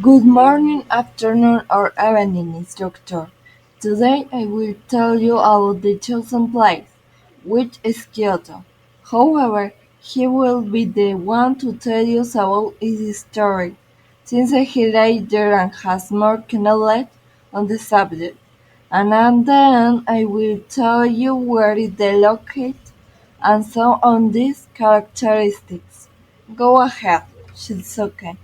Good morning, afternoon, or evening, instructor. Today I will tell you about the chosen place, which is Kyoto. However, he will be the one to tell you about its story, since he lived there and has more knowledge on the subject. And then I will tell you where it is located and some on these characteristics. Go ahead, Shizuke.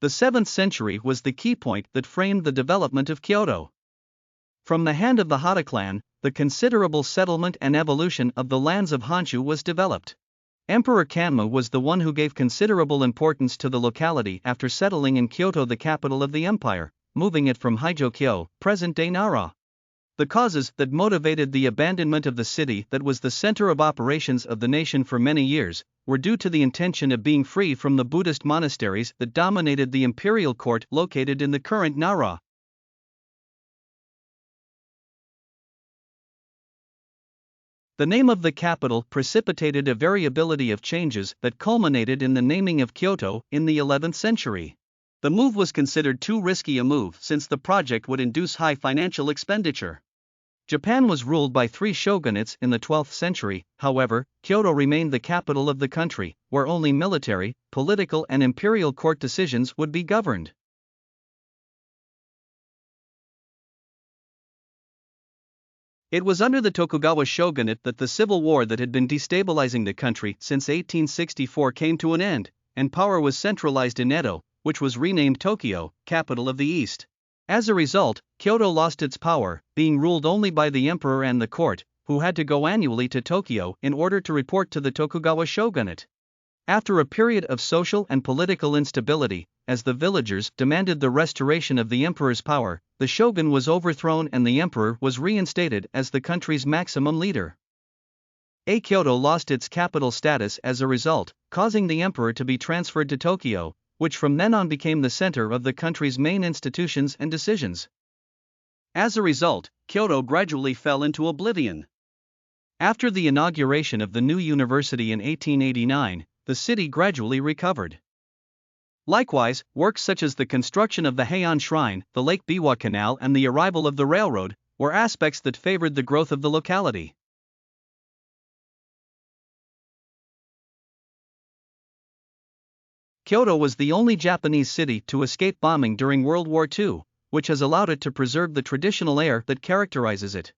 The 7th century was the key point that framed the development of Kyoto. From the hand of the Hada clan, the considerable settlement and evolution of the lands of Honshu was developed. Emperor Kanmu was the one who gave considerable importance to the locality after settling in Kyoto, the capital of the empire, moving it from Hijo-kyo, present-day Nara. The causes that motivated the abandonment of the city that was the center of operations of the nation for many years were due to the intention of being free from the Buddhist monasteries that dominated the imperial court located in the current Nara. The name of the capital precipitated a variability of changes that culminated in the naming of Kyoto in the 11th century. The move was considered too risky a move since the project would induce high financial expenditure. Japan was ruled by 3 shogunates in the 12th century, however, Kyoto remained the capital of the country, where only military, political and imperial court decisions would be governed. It was under the Tokugawa shogunate that the civil war that had been destabilizing the country since 1864 came to an end, and power was centralized in Edo, which was renamed Tokyo, capital of the East. As a result, Kyoto lost its power, being ruled only by the emperor and the court, who had to go annually to Tokyo in order to report to the Tokugawa shogunate. After a period of social and political instability, as the villagers demanded the restoration of the emperor's power, the shogun was overthrown and the emperor was reinstated as the country's maximum leader. Kyoto lost its capital status as a result, causing the emperor to be transferred to Tokyo, which from then on became the center of the country's main institutions and decisions. As a result, Kyoto gradually fell into oblivion. After the inauguration of the new university in 1889, the city gradually recovered. Likewise, works such as the construction of the Heian Shrine, the Lake Biwa Canal, and the arrival of the railroad were aspects that favored the growth of the locality. Kyoto was the only Japanese city to escape bombing during World War II, which has allowed it to preserve the traditional air that characterizes it.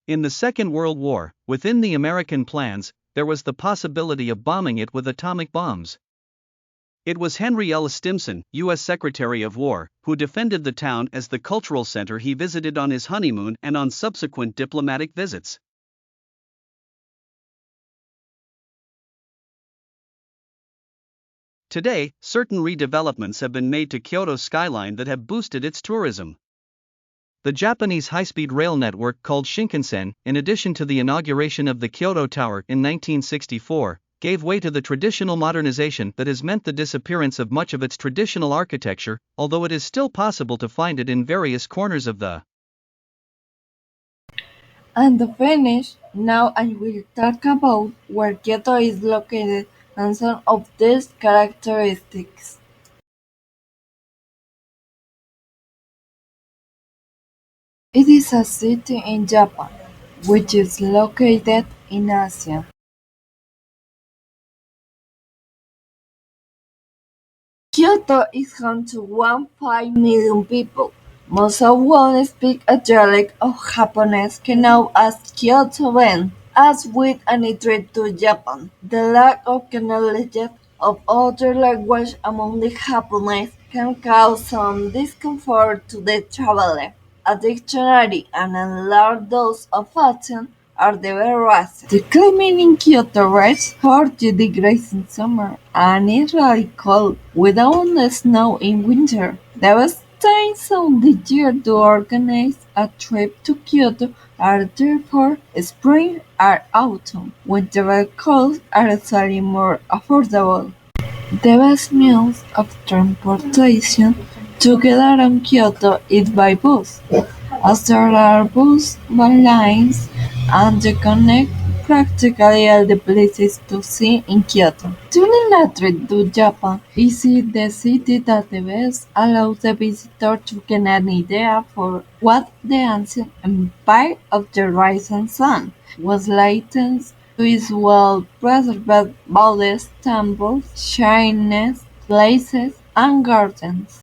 In the Second World War, within the American plans, there was the possibility of bombing it with atomic bombs. It was Henry L. Stimson, U.S. Secretary of War, who defended the town as the cultural center he visited on his honeymoon and on subsequent diplomatic visits. Today, certain redevelopments have been made to Kyoto's skyline that have boosted its tourism. The Japanese high-speed rail network called Shinkansen, in addition to the inauguration of the Kyoto Tower in 1964, gave way to the traditional modernization that has meant the disappearance of much of its traditional architecture, although it is still possible to find it in various corners of the. And to finish, now I will talk about where Kyoto is located and some of these characteristics. It is a city in Japan, which is located in Asia. Kyoto is home to 1.5 million people. Most of whom speak a dialect of Japanese known as Kyoto-ben. As with any trip to Japan, the lack of knowledge of other language among the Japanese can cause some discomfort to the traveler. A dictionary and a large dose of caution are the best. The climate in Kyoto reaches 40 degrees in summer and is really cold, without snow in winter. The best times of the year to organize a trip to Kyoto are therefore spring or autumn, when the costs are usually more affordable. The best means of transportation to get around Kyoto is by bus, as there are bus lines and you connect practically all the places to see in Kyoto. During a trip to Japan, visit the city database allows the visitor to get an idea for what the ancient empire of the rising sun was like to its well-preserved buildings, temples, shrines, places, and gardens.